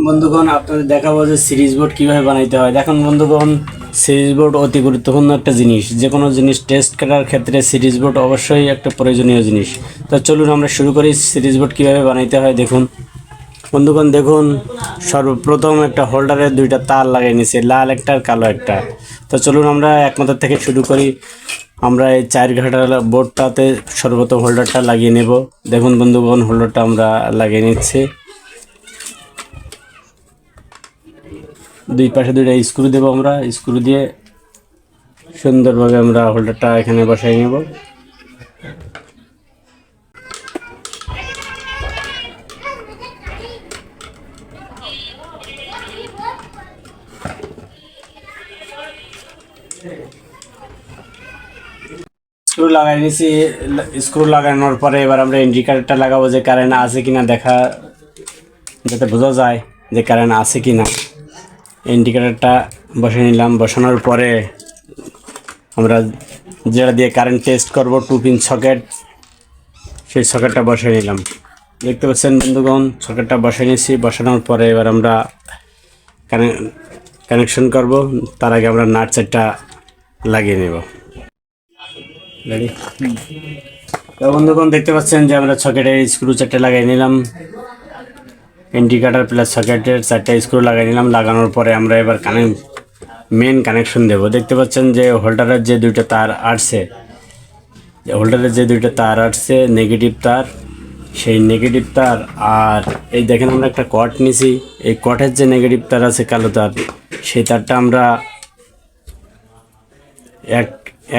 বন্ধুগণ আপনাদের দেখাবো যে সিরিজ বোর্ড কীভাবে বানাইতে হয়। দেখুন বন্ধুগণ, সিরিজ বোর্ড অতি গুরুত্বপূর্ণ একটা জিনিস। যে কোনো জিনিস টেস্ট করার ক্ষেত্রে সিরিজ বোর্ড অবশ্যই একটা প্রয়োজনীয় জিনিস। তো চলুন আমরা শুরু করি সিরিজ বোর্ড কীভাবে বানাইতে হয়। দেখুন বন্ধুগণ, দেখুন সর্বপ্রথম একটা হোল্ডারের দুইটা তার লাগিয়ে নিয়েছি, লাল একটা আর কালো একটা। তো চলুন আমরা এক মাথার থেকে শুরু করি। আমরা এই 4 ঘাটার বোর্ডটাতে সর্বপ্রথম হোল্ডারটা লাগিয়ে নেব। দেখুন বন্ধুগণ, হোল্ডারটা আমরা লাগিয়ে নিচ্ছি। দুই পাশে দুইটা স্ক্রু দেবো আমরা, স্ক্রু দিয়ে সুন্দরভাবে আমরা হোল্ডারটা এখানে বসাই নেব। স্ক্রু লাগাই নিয়েছি। স্ক্রু লাগানোর পরে এবার আমরা ইন্ডিকেটরটা লাগাবো, যে কারেন্ট আছে কিনা দেখা, যাতে বোঝা যায় যে কারেন্ট আছে কিনা। ইন্ডিকেটরটা বসে নিলাম। বসানোর পরে আমরা যেটা দিয়ে কারেন্ট টেস্ট করব, 2 পিন সকেট, সেই সকেটটা বসে নিলাম। দেখতে পাচ্ছেন বন্ধুগণ, সকেটটা বসে নিয়েছি। বসানোর পরে এবার আমরা কানেকশন করব। তার আগে আমরা নাট সেটটা লাগিয়ে নেব। রেডি? তো বন্ধুগণ, দেখতে পাচ্ছেন যে আমরা সকেটের স্ক্রু 4টে লাগিয়ে নিলাম। ইন্ডিকেটর প্লাস সকেটের 4টে স্ক্রু লাগিয়ে নিলাম। লাগানোর পরে আমরা এবার মেন কানেকশন দেব। দেখতে পাচ্ছেন যে হোল্ডারের যে দুইটা তার আসছে, নেগেটিভ তার, সেই নেগেটিভ তার, আর এই দেখেন আমরা একটা কট নিছি। এই কটের যে নেগেটিভ তার আছে, কালো তার, সেই তারটা আমরা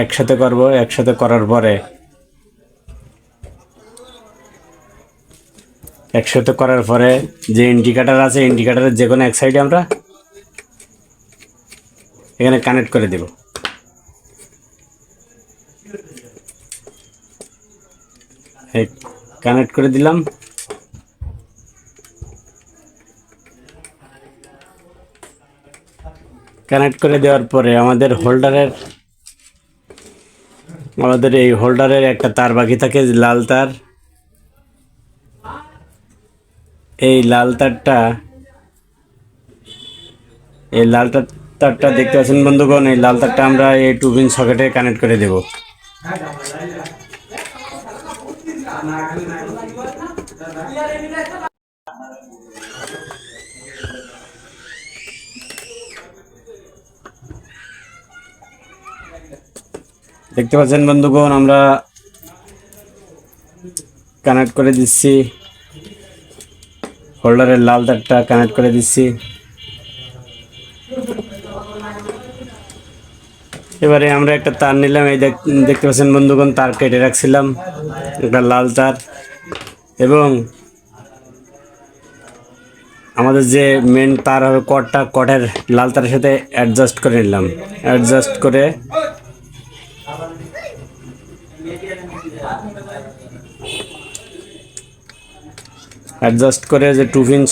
একসাথে করব। একসাথে করার পরে যে ইন্ডিকেটর আছে, ইন্ডিকেটরের যে কোনো এক সাইডে আমরা এখানে কানেক্ট করে দেব। কানেক্ট করে দিলাম। কানেক্ট করে দেওয়ার পরে আমাদের এই হোল্ডারের একটা তার বাকি থাকে, লাল তার। এই লাল তারটা দেখতে পাচ্ছেন বন্ধুগণ, এই লাল তারটা আমরা এই 2 পিন সকেটে কানেক্ট করে দেব। দেখতে পাচ্ছেন বন্ধুগণ, আমরা কানেক্ট করে দিচ্ছি। হোল্ডারের লাল তারটা কানেক্ট করে দিচ্ছি। এবারে আমরা একটা তার নিলাম। এই দেখতে পাচ্ছেন বন্ধুগণ, তার কেটে রাখছিলাম, একটা লাল তার, এবং আমাদের যে মেন তার হবে কটের লাল তারের সাথে অ্যাডজাস্ট করে নিলাম। অ্যাডজাস্ট করে যে 2 পিন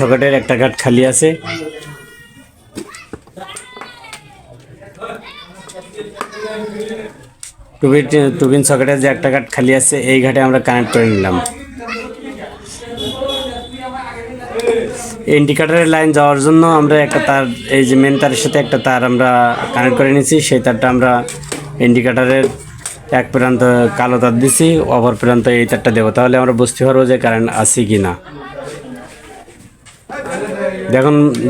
সকেটের একটা কাট খালি আছে, টু পিন সকেটের যে একটা কাট খালি আছে, এই ঘাটে আমরা কানেক্ট করে নিলাম। ইন্ডিকেটরের লাইন যাওয়ার জন্য আমরা একটা তার, এই যে মেন তারের সাথে একটা তার আমরা কানেক্ট করে নিয়েছি। সেই তারটা আমরা ইন্ডিকেটরের এক প্রান্ত কালো তার দিছি, অপর প্রান্ত এই তারটা দেবো। তাহলে আমরা বুঝতে পারবো যে কারেন্ট আছে কি না।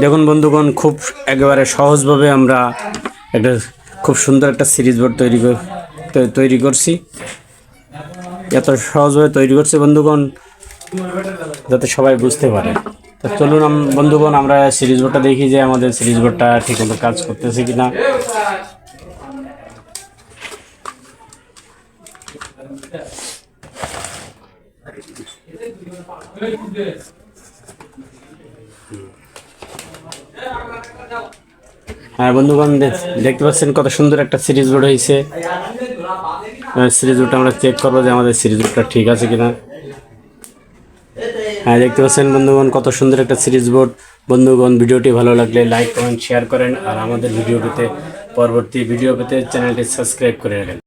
দেখুন বন্ধুগণ, খুব একেবারে সহজভাবে আমরা একটা খুব সুন্দর একটা সিরিজ বোর্ড তৈরি করছি। এত সহজভাবে তৈরি করছি বন্ধুগণ, যাতে সবাই বুঝতে পারে। তো চলুন বন্ধুগণ, আমরা সিরিজ বোর্ডটা দেখি যে আমাদের সিরিজ বোর্ডটা ঠিকমতো কাজ করতেছে কিনা। হ্যাঁ বন্ধুগণ, দেখতে পাচ্ছেন কত সুন্দর একটা সিরিজ বোর্ড হয়েছে। সিরিজ বোর্ডটা আমরা চেক করবো যে আমাদের সিরিজ বোর্ডটা ঠিক আছে কিনা। হ্যাঁ, দেখতে পাচ্ছেন বন্ধুগণ, কত সুন্দর একটা সিরিজ বোর্ড। বন্ধুগণ, ভিডিওটি ভালো লাগলে লাইক, কমেন্ট, শেয়ার করেন। আর আমাদের পরবর্তী ভিডিও পেতে চ্যানেলটি সাবস্ক্রাইব করে রাখেন।